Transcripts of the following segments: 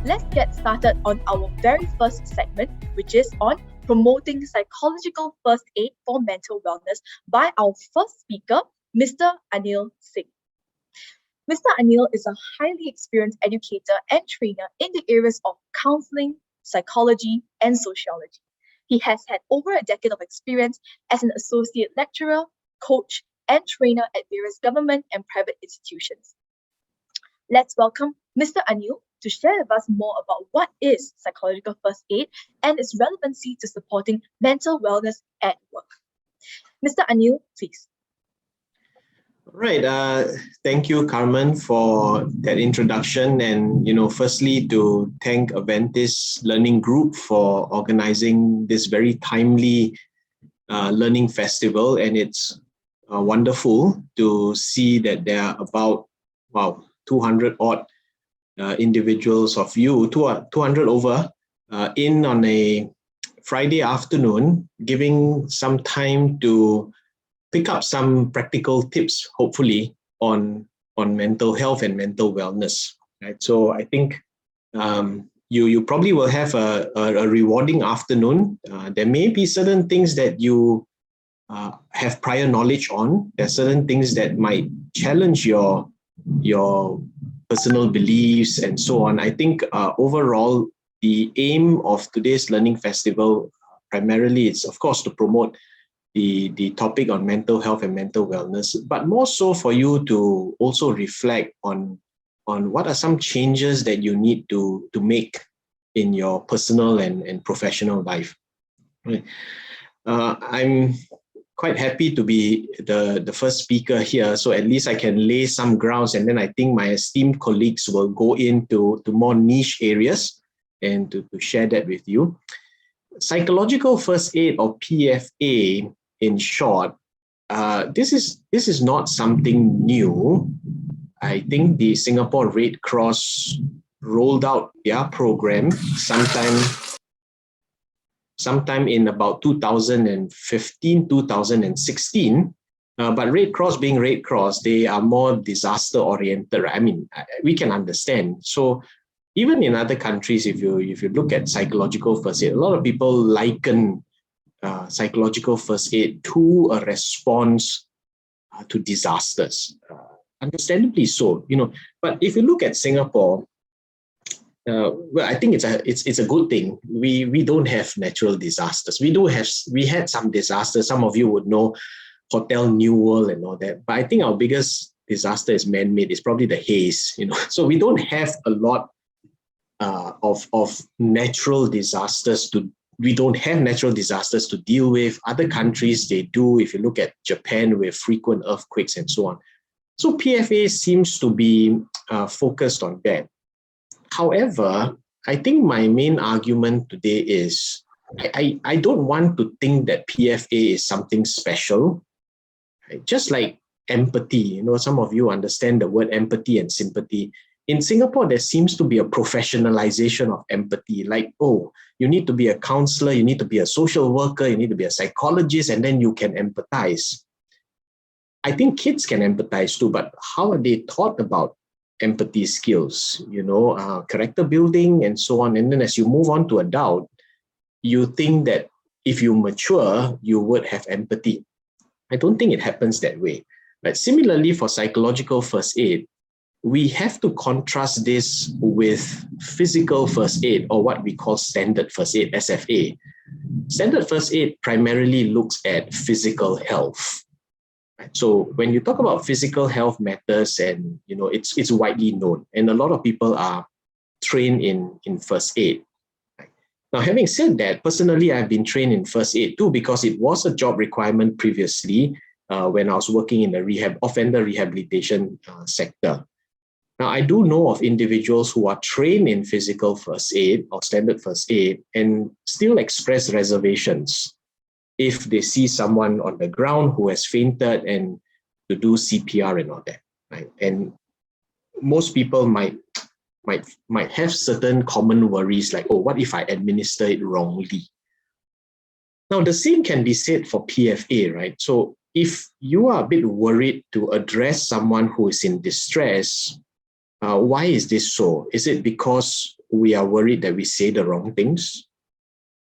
let's get started on our very first segment, which is on promoting psychological first aid for mental wellness by our first speaker, Mr. Anil Singh. Mr. Anil is a highly experienced educator and trainer in the areas of counseling, psychology, and sociology. He has had over a decade of experience as an associate lecturer, coach, and trainer at various government and private institutions. Let's welcome Mr. Anil to share with us more about what is psychological first aid and its relevancy to supporting mental wellness at work. Mr. Anil, please. Right. Thank you, Carmen, for that introduction. And, firstly, to thank Aventis Learning Group for organizing this very timely learning festival. And it's wonderful to see that there are about, 200 odd individuals of you, 200 over, in on a Friday afternoon, giving some time to pick up some practical tips, hopefully, on mental health and mental wellness. Right. So I think you probably will have a rewarding afternoon. There may be certain things that you have prior knowledge on. There are certain things that might challenge your personal beliefs and so on. I think overall, the aim of today's learning festival primarily is, of course, to promote the topic on mental health and mental wellness, but more so for you to also reflect on what are some changes that you need to make in your personal and professional life. Right. I'm quite happy to be the first speaker here, so at least I can lay some grounds, and then I think my esteemed colleagues will go into more niche areas and to share that with you. Psychological first aid, or PFA, in short, this is not something new. I think the Singapore Red Cross rolled out their program sometime in about 2015, 2016. But Red Cross being Red Cross, they are more disaster oriented. Right? I mean, we can understand. So even in other countries, if you look at psychological first aid, a lot of people liken psychological first aid to a response to disasters. Understandably so, But if you look at Singapore, well, I think it's a good thing. We don't have natural disasters. We had some disasters. Some of you would know Hotel New World and all that. But I think our biggest disaster is man-made. It's probably the haze. So we don't have a lot of natural disasters we don't have natural disasters to deal with. Other countries, they do. If you look at Japan with frequent earthquakes and so on. So PFA seems to be focused on that. However, I think my main argument today is I don't want to think that PFA is something special. Right? Just like empathy, some of you understand the word empathy and sympathy. In Singapore, there seems to be a professionalization of empathy, like, oh, you need to be a counselor, you need to be a social worker, you need to be a psychologist, and then you can empathize. I think kids can empathize too, but how are they taught about empathy skills, character building and so on? And then as you move on to adult, you think that if you mature, you would have empathy. I don't think it happens that way. But similarly, for psychological first aid, we have to contrast this with physical first aid, or what we call standard first aid, SFA. Standard first aid primarily looks at physical health. Right? So when you talk about physical health matters, and it's widely known, and a lot of people are trained in first aid. Right? Now, having said that, personally, I've been trained in first aid too, because it was a job requirement previously when I was working in the offender rehabilitation sector. Now, I do know of individuals who are trained in physical first aid or standard first aid and still express reservations if they see someone on the ground who has fainted and to do CPR and all that. Right? And most people might have certain common worries like, oh, what if I administer it wrongly? Now, the same can be said for PFA, right? So if you are a bit worried to address someone who is in distress, Why is this so? Is it because we are worried that we say the wrong things?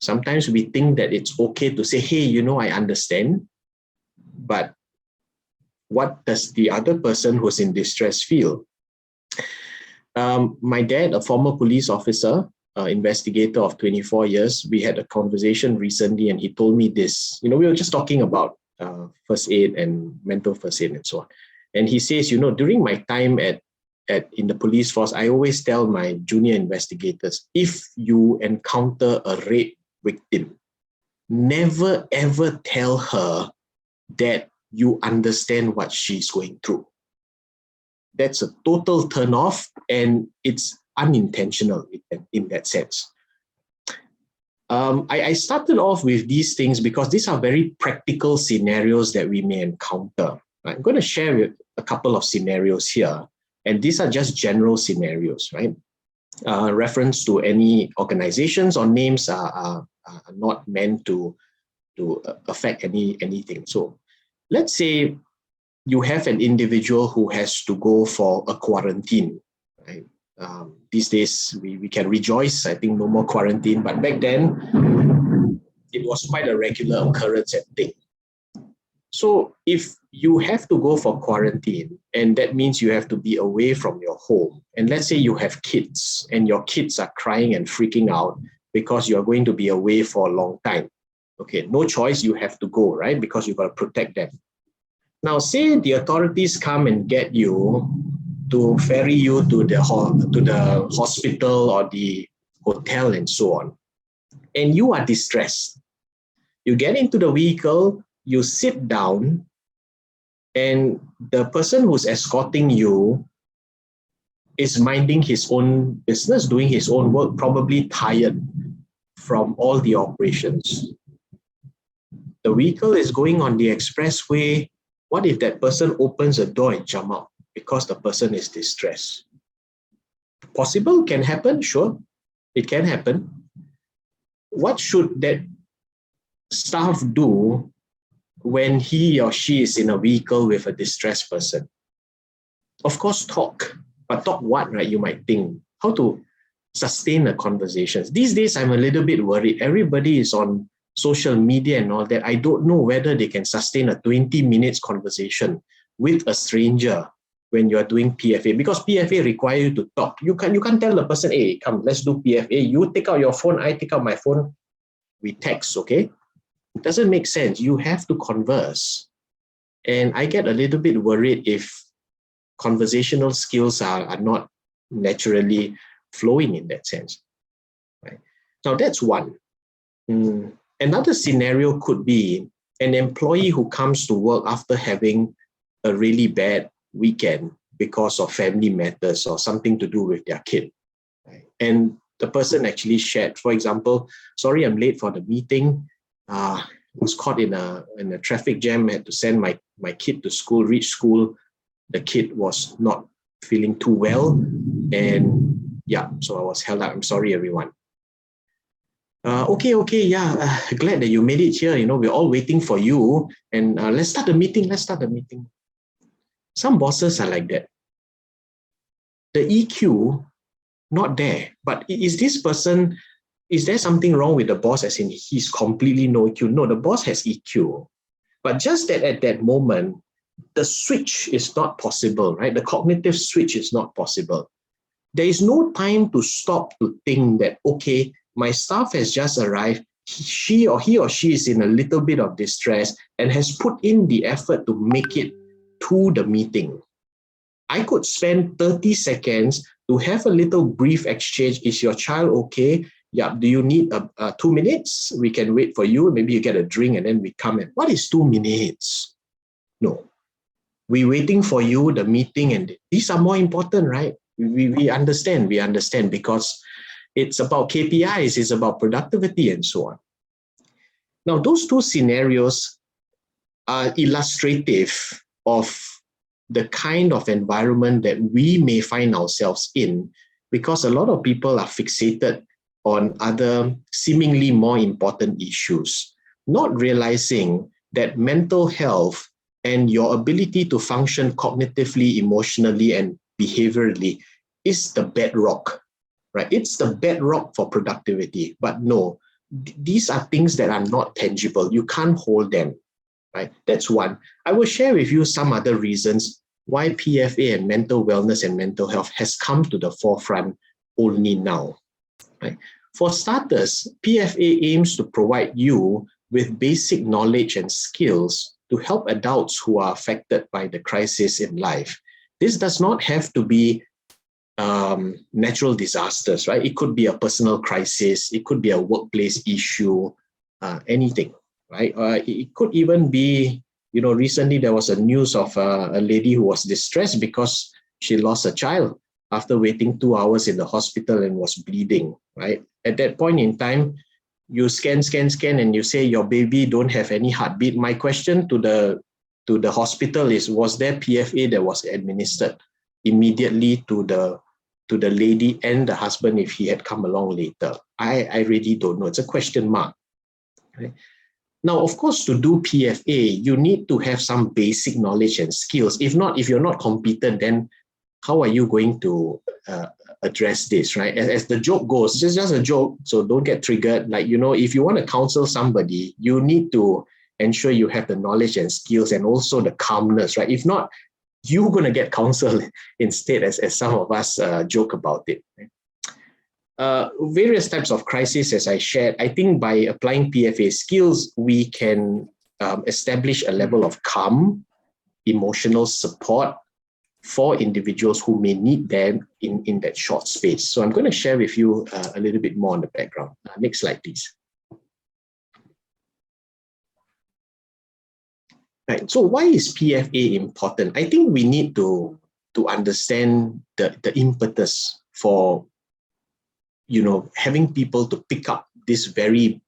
Sometimes we think that it's okay to say, hey, I understand, but what does the other person who's in distress feel? My dad, a former police officer, investigator of 24 years, we had a conversation recently and he told me this. We were just talking about first aid and mental first aid and so on. And he says, during my time in the police force, I always tell my junior investigators, if you encounter a rape victim, never ever tell her that you understand what she's going through. That's a total turn off, and it's unintentional in that sense. I started off with these things because these are very practical scenarios that we may encounter. I'm going to share with a couple of scenarios here, and these are just general scenarios, right? Reference to any organizations or names are not meant to affect anything. So let's say you have an individual who has to go for a quarantine, right? These days, we can rejoice. I think no more quarantine, but back then, it was quite a regular occurrence and thing. So if you have to go for quarantine, and that means you have to be away from your home, and let's say you have kids, and your kids are crying and freaking out because you're going to be away for a long time. Okay, no choice, you have to go, right? Because you've got to protect them. Now, say the authorities come and get you to ferry you to the hospital or the hotel and so on, and you are distressed. You get into the vehicle, you sit down, and the person who's escorting you is minding his own business, doing his own work, probably tired from all the operations. The vehicle is going on the expressway. What if that person opens a door and jump out because the person is distressed? Possible, can happen, sure, it can happen. What should that staff do when he or she is in a vehicle with a distressed person? Of course, talk. But talk what, right? You might think. How to sustain a conversation. These days, I'm a little bit worried. Everybody is on social media and all that. I don't know whether they can sustain a 20 minutes conversation with a stranger when you are doing PFA, because PFA require you to talk. You can't tell the person, hey, come, let's do PFA. You take out your phone, I take out my phone. We text, okay? It doesn't make sense. You have to converse. And I get a little bit worried if conversational skills are not naturally flowing in that sense. Right? Now, that's one. Another scenario could be an employee who comes to work after having a really bad weekend because of family matters or something to do with their kid. Right? And the person actually shared, for example, sorry, I'm late for the meeting. Was caught in a traffic jam, had to send my kid to school, reach school. The kid was not feeling too well. And yeah, so I was held up. I'm sorry, everyone. Okay, yeah, glad that you made it here. We're all waiting for you. And let's start the meeting. Some bosses are like that. The EQ, not there. But is there something wrong with the boss as in he's completely no EQ? No, the boss has EQ. But just that at that moment, the switch is not possible, right? The cognitive switch is not possible. There is no time to stop to think that, okay, my staff has just arrived. He or she is in a little bit of distress and has put in the effort to make it to the meeting. I could spend 30 seconds to have a little brief exchange. Is your child okay? Yeah, do you need 2 minutes? We can wait for you. Maybe you get a drink and then we come in. What is 2 minutes? No. We're waiting for you, the meeting, and these are more important, right? We understand because it's about KPIs, it's about productivity and so on. Now, those two scenarios are illustrative of the kind of environment that we may find ourselves in, because a lot of people are fixated on other seemingly more important issues, not realizing that mental health and your ability to function cognitively, emotionally, and behaviorally is the bedrock, right? It's the bedrock for productivity. But no, these are things that are not tangible. You can't hold them, right? That's one. I will share with you some other reasons why PFA and mental wellness and mental health has come to the forefront only now, right? For starters, PFA aims to provide you with basic knowledge and skills to help adults who are affected by the crisis in life. This does not have to be natural disasters, right? It could be a personal crisis, it could be a workplace issue, anything, right? It could even be, recently there was a news of a lady who was distressed because she lost a child after waiting 2 hours in the hospital and was bleeding, right? At that point in time, you scan, and you say your baby don't have any heartbeat. My question to the hospital is, was there PFA that was administered immediately to the lady and the husband if he had come along later? I really don't know. It's a question mark. Right? Now, of course, to do PFA, you need to have some basic knowledge and skills. If you're not competent, then how are you going to address this, right? As the joke goes, it's just a joke, so don't get triggered. Like, if you want to counsel somebody, you need to ensure you have the knowledge and skills and also the calmness, right? If not, you're going to get counsel instead, as some of us joke about it. Right? Various types of crisis, as I shared, I think by applying PFA skills, we can establish a level of calm, emotional support for individuals who may need them in that short space. So I'm going to share with you a little bit more on the background. Next slide, please. Right. So why is PFA important? I think we need to understand the impetus for having people to pick up these very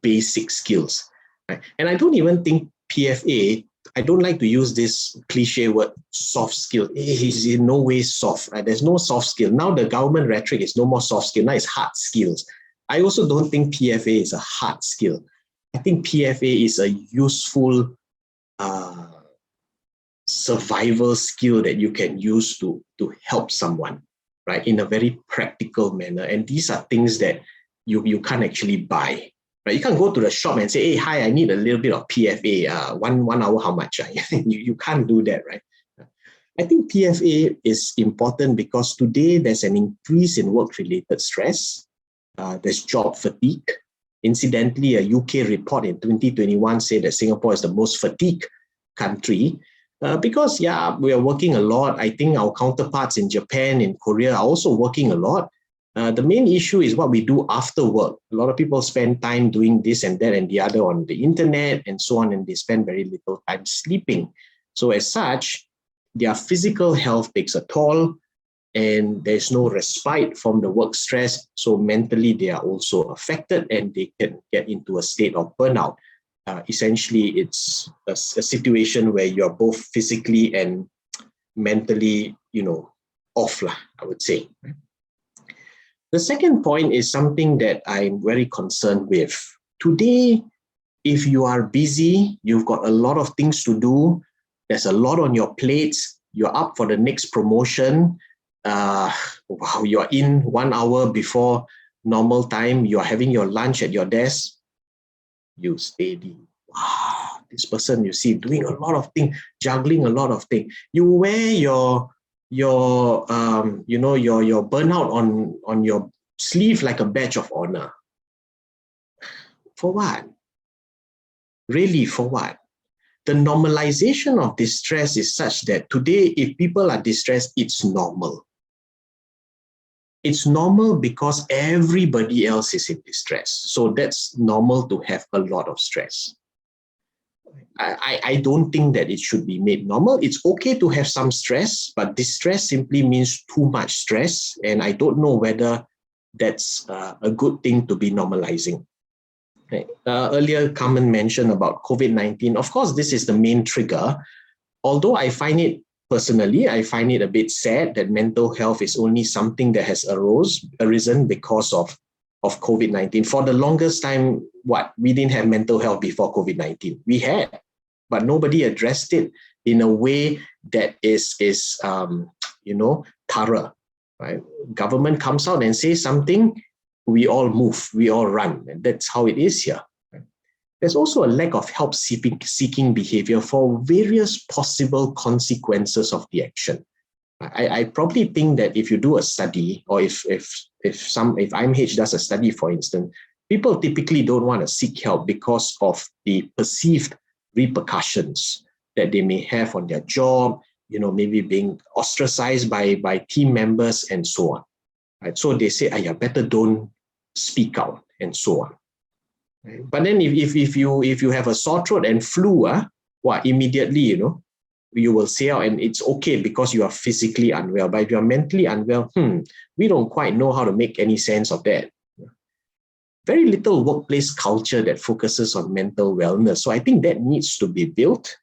basic skills. Right? And I don't even think PFA, I don't like to use this cliche word, soft skill. It is in no way soft. Right? There's no soft skill. Now the government rhetoric is no more soft skill. Now it's hard skills. I also don't think PFA is a hard skill. I think PFA is a useful survival skill that you can use to help someone, right, in a very practical manner. And these are things that you can't actually buy. Right? You can't go to the shop and say, hey, hi, I need a little bit of PFA. One hour, how much? You can't do that, right? I think PFA is important because today there's an increase in work-related stress. There's job fatigue. Incidentally, a UK report in 2021 said that Singapore is the most fatigued country because, we are working a lot. I think our counterparts in Japan, in Korea are also working a lot. The main issue is what we do after work. A lot of people spend time doing this and that and the other on the internet and so on, and they spend very little time sleeping. So as such, their physical health takes a toll and there's no respite from the work stress. So mentally, they are also affected and they can get into a state of burnout. Essentially, it's a situation where you're both physically and mentally, off, I would say. The second point is something that I'm very concerned with. Today, if you are busy, you've got a lot of things to do, there's a lot on your plates, you're up for the next promotion, you're in 1 hour before normal time, you're having your lunch at your desk, you steady. Wow, this person, you see, doing a lot of things, juggling a lot of things. You wear your burnout on your sleeve like a badge of honor. For what? Really, for what? The normalization of distress is such that today, if people are distressed, it's normal. It's normal because everybody else is in distress. So that's normal to have a lot of stress. I don't think that it should be made normal. It's okay to have some stress, but distress simply means too much stress. And I don't know whether that's a good thing to be normalizing. Okay. Earlier, Carmen mentioned about COVID-19. Of course, this is the main trigger. Although I find it a bit sad that mental health is only something that has arisen because of COVID-19. For the longest time, we didn't have mental health before COVID-19. We had, but nobody addressed it in a way that is thorough, right? Government comes out and says something, we all move, we all run. And that's how it is here. There's also a lack of help seeking behavior for various possible consequences of the action. I probably think that if you do a study, or if IMH does a study, for instance, people typically don't want to seek help because of the perceived repercussions that they may have on their job, maybe being ostracized by team members and so on. Right? So they say, better don't speak out and so on. Right? But then if you have a sore throat and flu, immediately, you will say out, and it's okay because you are physically unwell. But if you are mentally unwell, we don't quite know how to make any sense of that. Very little workplace culture that focuses on mental wellness. So I think that needs to be built.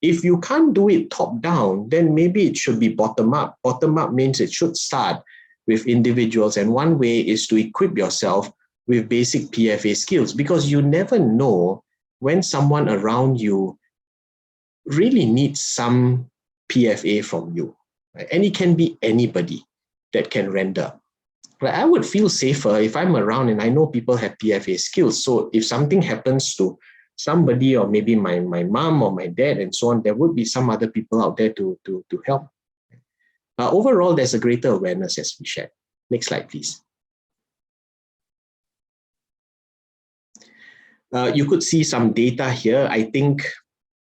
If you can't do it top down, then maybe it should be bottom up. Bottom up means it should start with individuals. And one way is to equip yourself with basic PFA skills, because you never know when someone around you really needs some PFA from you. Right? And it can be anybody that can render. Right? I would feel safer if I'm around and I know people have PFA skills. So if something happens to somebody, or maybe my mom or my dad and so on, there would be some other people out there to help. Overall, there's a greater awareness, as we shared. Next slide, please. You could see some data here. I think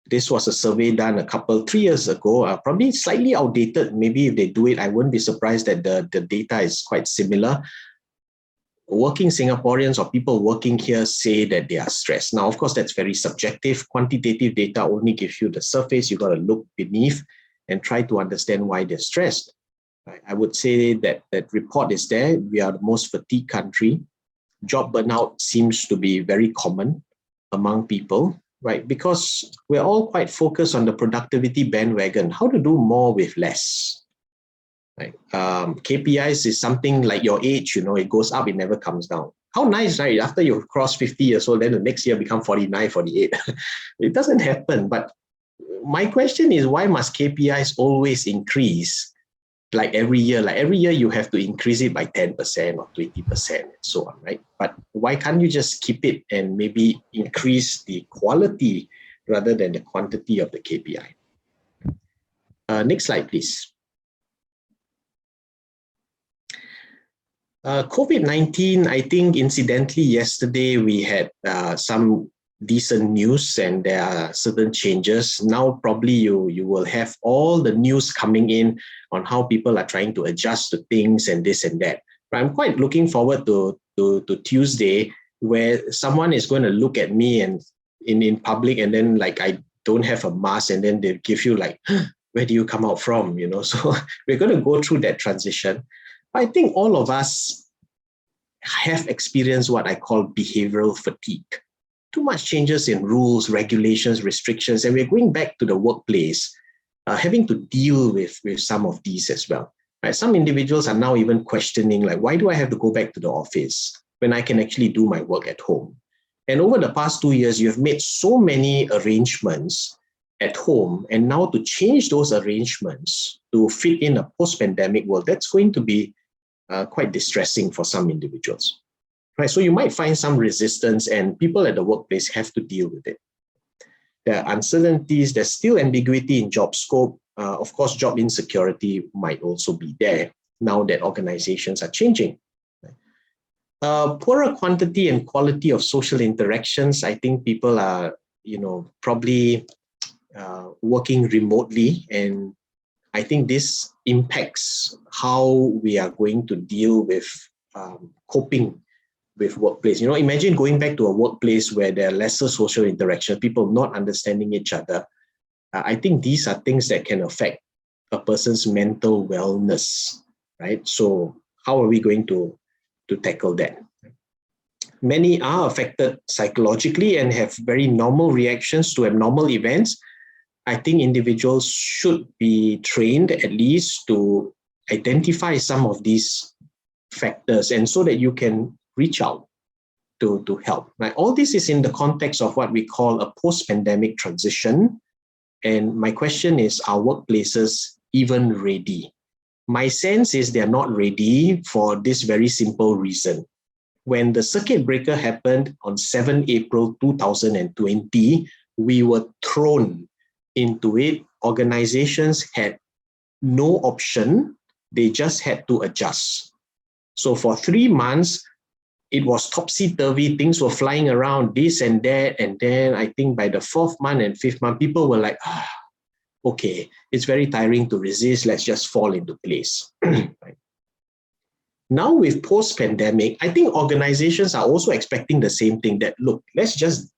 this was a survey done 3 years ago, probably slightly outdated. Maybe if they do it, I wouldn't be surprised that the data is quite similar. Working Singaporeans or people working here say that they are stressed. Now, of course, that's very subjective. Quantitative data only gives you the surface. You got to look beneath and try to understand why they're stressed. I would say that report is there. We are the most fatigued country. Job burnout seems to be very common among people, right? Because we're all quite focused on the productivity bandwagon, how to do more with less. Right? KPIs is something like your age, it goes up, it never comes down. How nice, right? After you cross 50 years old, then the next year become 49, 48. It doesn't happen. But my question is, why must KPIs always increase like every year? Like every year you have to increase it by 10% or 20% and so on, right? But why can't you just keep it and maybe increase the quality rather than the quantity of the KPI? Next slide, please. COVID-19, I think incidentally yesterday we had some decent news and there are certain changes. Now probably you will have all the news coming in on how people are trying to adjust to things and this and that. But I'm quite looking forward to Tuesday, where someone is going to look at me and in public, and then like I don't have a mask, and then they give you like, where do you come out from? So we're going to go through that transition. I think all of us have experienced what I call behavioral fatigue. Too much changes in rules, regulations, restrictions, and we're going back to the workplace, having to deal with some of these as well. Right? Some individuals are now even questioning, like, why do I have to go back to the office when I can actually do my work at home? And over the past 2 years, you have made so many arrangements at home, and now to change those arrangements to fit in a post-pandemic world, that's going to be quite distressing for some individuals. Right? So you might find some resistance, and people at the workplace have to deal with it. There are uncertainties, there's still ambiguity in job scope. Of course, job insecurity might also be there now that organizations are changing. Poorer quantity and quality of social interactions. I think people are, probably working remotely, and I think this impacts how we are going to deal with coping with workplace. Imagine going back to a workplace where there are lesser social interaction, people not understanding each other. I think these are things that can affect a person's mental wellness, right? So how are we going to tackle that? Many are affected psychologically and have very normal reactions to abnormal events. I think individuals should be trained at least to identify some of these factors, and so that you can reach out to help. Right? All this is in the context of what we call a post-pandemic transition. And my question is, are workplaces even ready My sense is they're not ready for this very simple reason. When the circuit breaker happened on 7 April 2020, we were thrown into it. Organizations had no option. They just had to adjust. So for 3 months, it was topsy-turvy. Things were flying around, this and that. And then I think by the 4th month and 5th month, people were like, okay, it's very tiring to resist. Let's just fall into place. Right. Now with post-pandemic, I think organizations are also expecting the same thing, that, look, let's just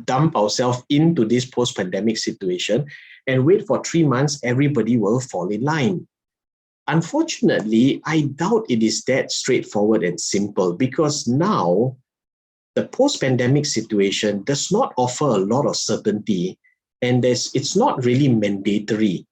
dump ourselves into this post-pandemic situation and wait for 3 months, everybody will fall in line. Unfortunately, I doubt it is that straightforward and simple, because now the post-pandemic situation does not offer a lot of certainty, and it's not really mandatory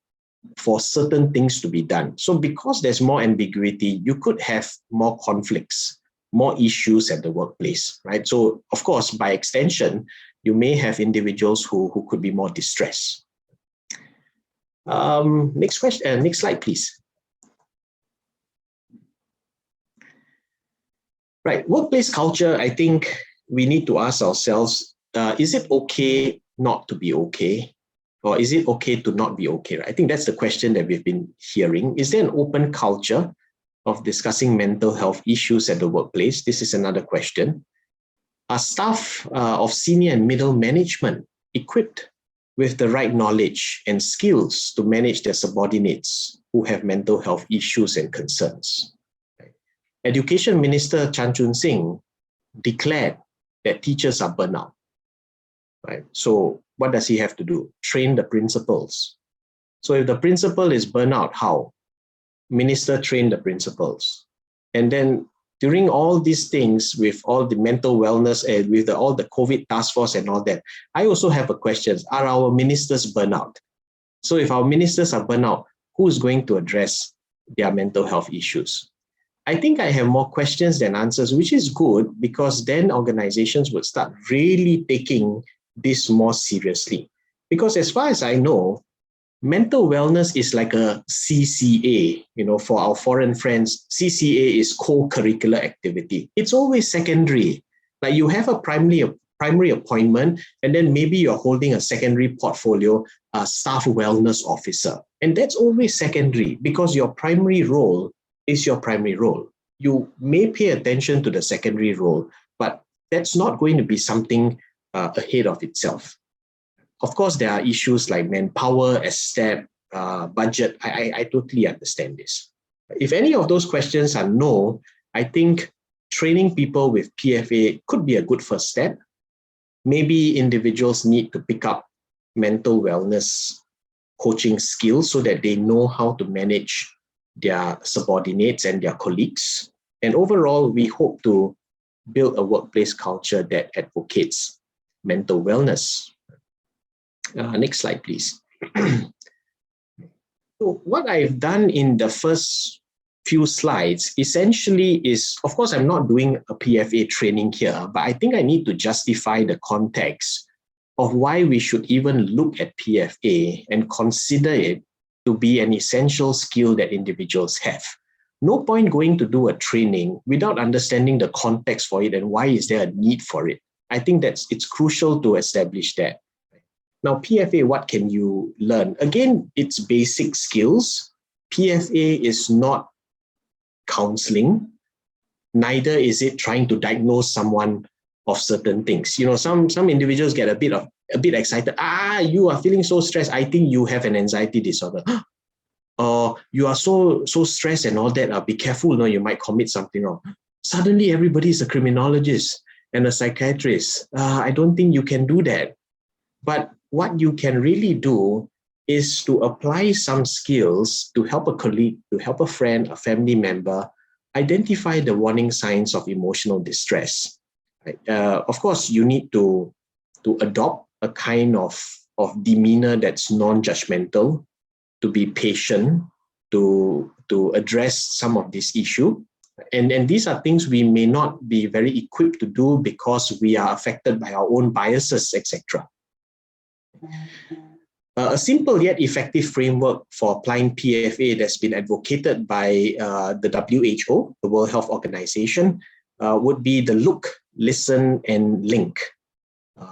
for certain things to be done. So because there's more ambiguity, you could have more conflicts, more issues at the workplace, right? So of course, by extension, you may have individuals who could be more distressed. Next question, next slide, please. Right, workplace culture, I think we need to ask ourselves, is it okay not to be okay? Or is it okay to not be okay? I think that's the question that we've been hearing. Is there an open culture of discussing mental health issues at the workplace? This is another question. Are staff of senior and middle management equipped with the right knowledge and skills to manage their subordinates who have mental health issues and concerns? Education Minister Chan Chun Sing declared that teachers are burnout. Right? So what does he have to do? Train the principals. So if the principal is burnout, how? Minister train the principals. And then during all these things with all the mental wellness and with all the COVID task force and all that, I also have a question. Are our ministers burnout? So if our ministers are burnout, who's going to address their mental health issues? I think I have more questions than answers, which is good, because then organizations would start really taking this more seriously. Because as far as I know, mental wellness is like a CCA, for our foreign friends. CCA is co-curricular activity. It's always secondary. Like you have a primary appointment, and then maybe you're holding a secondary portfolio, a staff wellness officer. And that's always secondary, because your primary role is your primary role. You may pay attention to the secondary role, but that's not going to be something ahead of itself. Of course, there are issues like manpower, estate, budget. I totally understand this. If any of those questions are no, I think training people with PFA could be a good first step. Maybe individuals need to pick up mental wellness coaching skills so that they know how to manage their subordinates and their colleagues. And overall, we hope to build a workplace culture that advocates mental wellness. Next slide, please. So what I've done in the first few slides essentially is, of course, I'm not doing a PFA training here, but I think I need to justify the context of why we should even look at PFA and consider it to be an essential skill that individuals have. No point going to do a training without understanding the context for it and why is there a need for it. I think it's crucial to establish that. Now, PFA, what can you learn? Again, it's basic skills. PFA is not counseling. Neither is it trying to diagnose someone of certain things. Some individuals get a bit excited. You are feeling so stressed. I think you have an anxiety disorder. Or you are so stressed and all that. Be careful, you might commit something wrong. Suddenly, everybody is a criminologist and a psychiatrist. I don't think you can do that. But what you can really do is to apply some skills to help a colleague, to help a friend, a family member, identify the warning signs of emotional distress. Right? Of course, you need to adopt a kind of demeanor that's non-judgmental, to be patient, to address some of this issue. And these are things we may not be very equipped to do because we are affected by our own biases, etc. A simple yet effective framework for applying PFA that's been advocated by the WHO, the World Health Organization, would be the look, listen, and link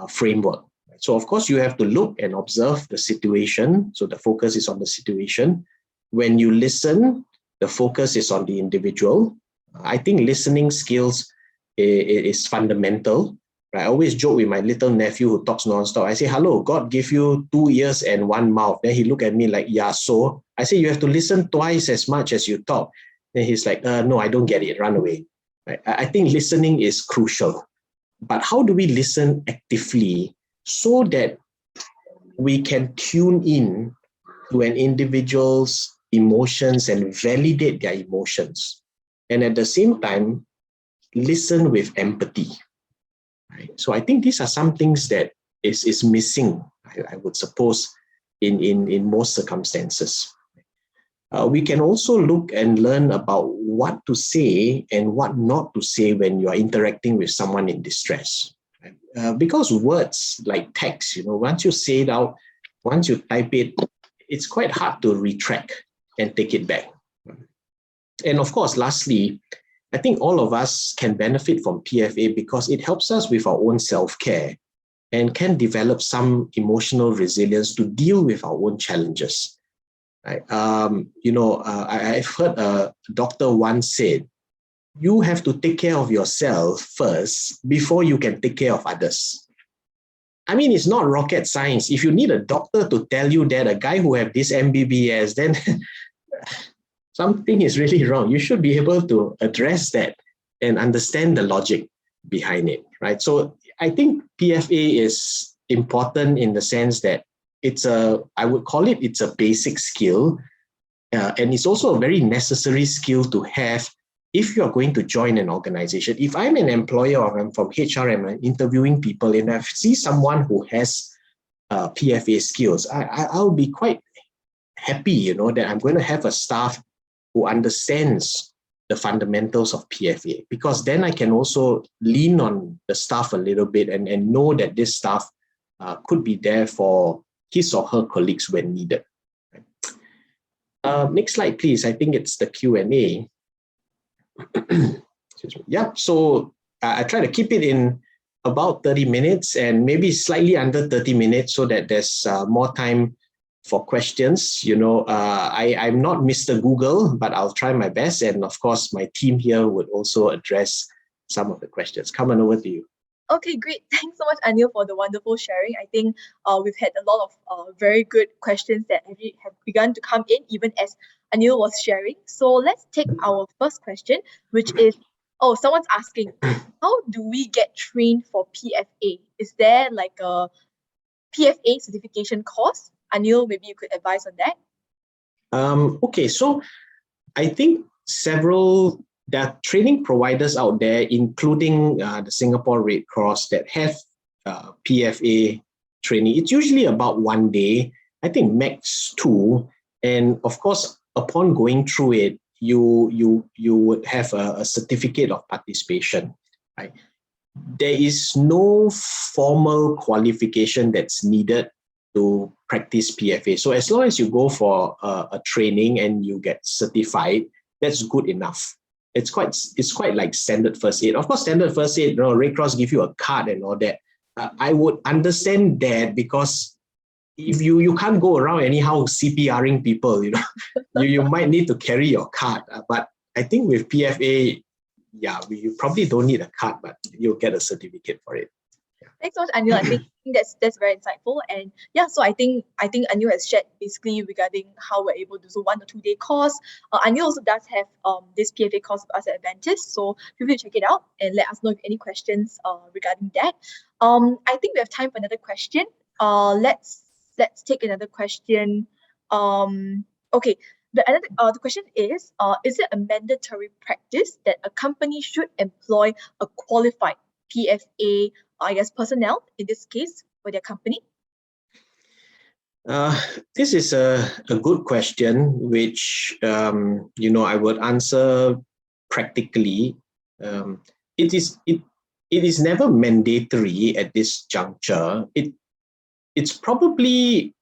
framework. So of course, you have to look and observe the situation. So the focus is on the situation. When you listen, the focus is on the individual. I think listening skills is fundamental. Right? I always joke with my little nephew who talks nonstop. I say, hello, God gave you 2 ears and 1 mouth. Then he look at me like, yeah, so? I say, you have to listen twice as much as you talk. Then he's like, no, I don't get it, run away. Right? I think listening is crucial. But how do we listen actively so that we can tune in to an individual's emotions and validate their emotions? And at the same time, listen with empathy. Right? So I think these are some things that is missing, I would suppose, in most circumstances. We can also look and learn about what to say and what not to say when you are interacting with someone in distress. Right? Because words like text, once you say it out, once you type it, it's quite hard to retract and take it back. And of course, lastly, I think all of us can benefit from PFA because it helps us with our own self-care and can develop some emotional resilience to deal with our own challenges. Right? I've heard a doctor once said, you have to take care of yourself first before you can take care of others. I mean, it's not rocket science. If you need a doctor to tell you that, a guy who have this MBBS, then something is really wrong. You should be able to address that and understand the logic behind it, right? So I think PFA is important in the sense that I would call it's a basic skill. And it's also a very necessary skill to have if you're going to join an organization. If I'm an employer or I'm from HR and I'm interviewing people and I see someone who has PFA skills, I'll be quite happy, that I'm going to have a staff who understands the fundamentals of PFA, because then I can also lean on the staff a little bit and know that this staff could be there for his or her colleagues when needed. Next slide, please. I think it's the Q&A. Yeah, so I try to keep it in about 30 minutes and maybe slightly under 30 minutes so that there's more time for questions. I'm not Mr. Google, but I'll try my best. And of course, my team here would also address some of the questions. Come on, over to you. Okay, great. Thanks so much, Anil, for the wonderful sharing. I think we've had a lot of very good questions that have begun to come in, even as Anil was sharing. So let's take our first question, which is, someone's asking, how do we get trained for PFA? Is there like a PFA certification course? Anil, maybe you could advise on that. Okay, so I think there are training providers out there, including the Singapore Red Cross, that have PFA training. It's usually about 1 day, I think max 2. And of course, upon going through it, you would have a certificate of participation. Right? There is no formal qualification that's needed to practice PFA. So as long as you go for a training and you get certified, that's good enough. It's quite like standard first aid. Of course, standard first aid, Red Cross give you a card and all that. I would understand that, because if you can't go around anyhow CPRing people, you might need to carry your card. But I think with PFA, you probably don't need a card, but you'll get a certificate for it. Thanks so much, Anil. I think that's very insightful. And so I think Anil has shared basically regarding how we're able to do 1 or 2 day course. Anil also does have this PFA course with us at Aventis, so feel free to check it out and let us know if any questions regarding that. I think we have time for another question. Let's take another question. Okay. The question is it a mandatory practice that a company should employ a qualified PFA, personnel, in this case, for their company? This is a good question, which, I would answer practically. It is never mandatory at this juncture. It's probably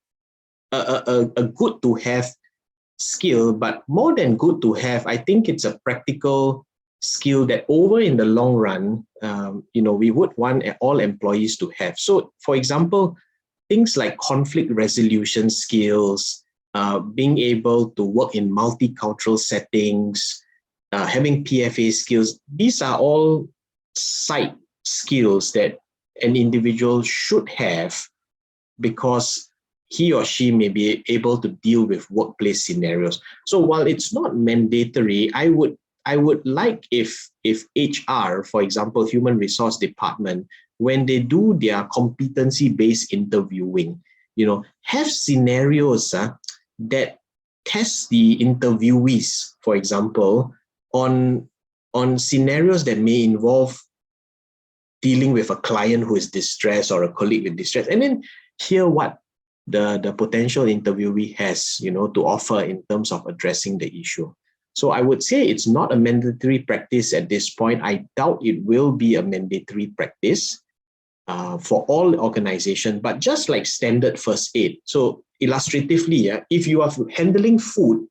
a good to have skill, but more than good to have, I think it's a practical skill that over in the long run, we would want all employees to have. So, for example, things like conflict resolution skills, being able to work in multicultural settings, having PFA skills, these are all side skills that an individual should have because he or she may be able to deal with workplace scenarios. So while it's not mandatory, I would like if HR, for example, human resource department, when they do their competency-based interviewing, have scenarios that test the interviewees, for example, on scenarios that may involve dealing with a client who is distressed or a colleague with distress, and then hear what the potential interviewee has, to offer in terms of addressing the issue. So I would say it's not a mandatory practice at this point. I doubt it will be a mandatory practice for all organizations, but just like standard first aid. So illustratively, if you are handling food,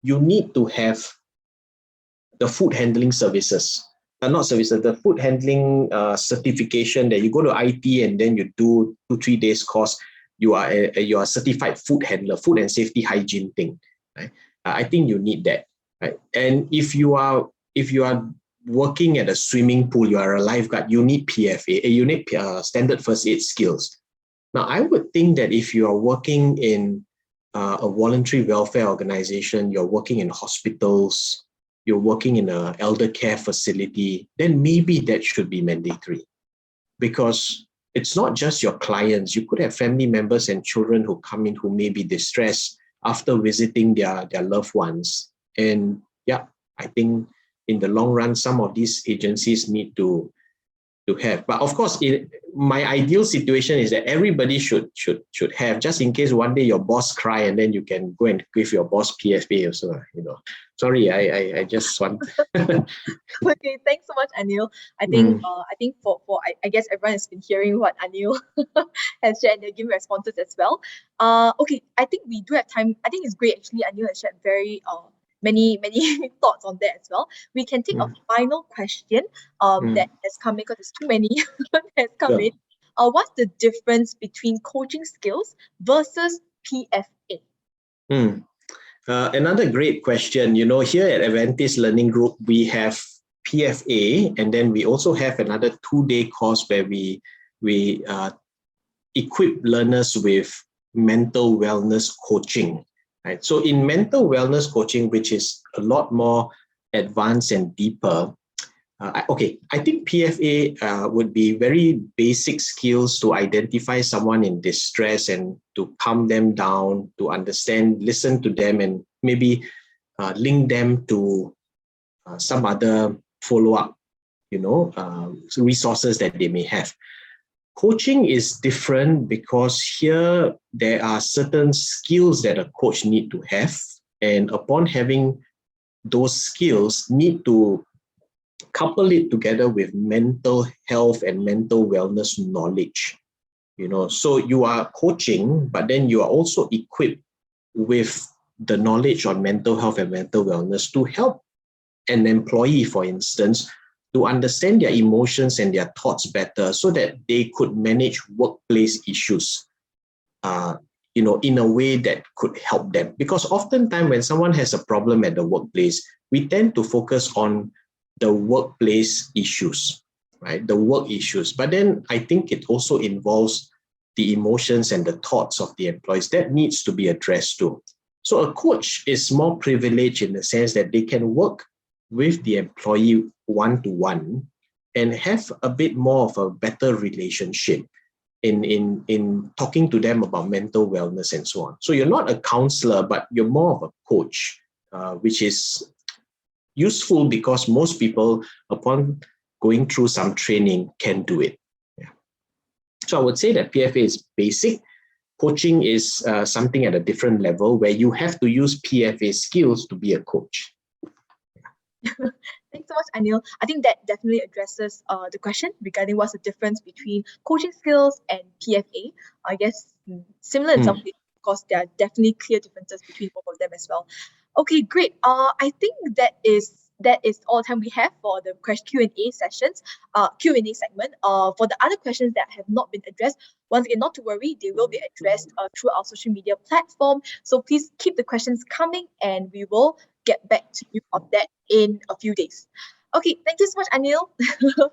you need to have the food handling services. Not services, the food handling certification that you go to IT and then you do 2-3 days course. You are a certified food handler, food and safety hygiene thing. Right? I think you need that. Right? And if you are working at a swimming pool, you are a lifeguard, you need PFA, you need standard first aid skills. Now, I would think that if you are working in a voluntary welfare organization, you're working in hospitals, you're working in an elder care facility, then maybe that should be mandatory. Because it's not just your clients. You could have family members and children who come in who may be distressed after visiting their loved ones. And yeah, I think in the long run, some of these agencies need to have. But of course, my ideal situation is that everybody should have, just in case one day your boss cry and then you can go and give your boss PFA also. Sorry, I just want. Okay, thanks so much, Anil. I think I guess everyone has been hearing what Anil has shared and they're giving responses as well. Okay, I think we do have time. I think it's great actually. Anil has shared very many thoughts on that as well. We can take a final question that has come in because there's too many that has come in. What's the difference between coaching skills versus PFA? Another great question. Here at Aventislearning Group, we have PFA, and then we also have another 2-day course where we equip learners with mental wellness coaching. Right? So in mental wellness coaching, which is a lot more advanced and deeper, I think PFA would be very basic skills to identify someone in distress and to calm them down, to understand, listen to them, and maybe link them to some other follow-up, resources that they may have. Coaching is different because here there are certain skills that a coach need to have, and upon having those skills, need to couple it together with mental health and mental wellness knowledge. So you are coaching, but then you are also equipped with the knowledge on mental health and mental wellness to help an employee, for instance, to understand their emotions and their thoughts better so that they could manage workplace issues, in a way that could help them. Because oftentimes when someone has a problem at the workplace, we tend to focus on the workplace issues, right? The work issues. But then I think it also involves the emotions and the thoughts of the employees that needs to be addressed too. So a coach is more privileged in the sense that they can work with the employee one-to-one and have a bit more of a better relationship in talking to them about mental wellness and so on. So you're not a counselor, but you're more of a coach, which is useful because most people, upon going through some training, can do it. Yeah. So I would say that PFA is basic. Coaching is something at a different level where you have to use PFA skills to be a coach. Thanks so much, Anil. I think that definitely addresses the question regarding what's the difference between coaching skills and PFA. I guess similar in some ways, course, there are definitely clear differences between both of them as well. Okay, great. I think that is all the time we have for the Q&A sessions, Q&A segment. For the other questions that have not been addressed, once again, not to worry, they will be addressed through our social media platform. So please keep the questions coming, and we will get back to you on that in a few days. Okay, thank you so much, Anil,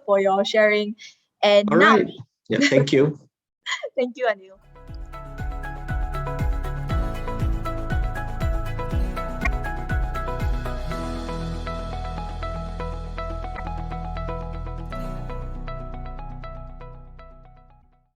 for your sharing. And All now, right. Yeah, thank you. thank you, Anil.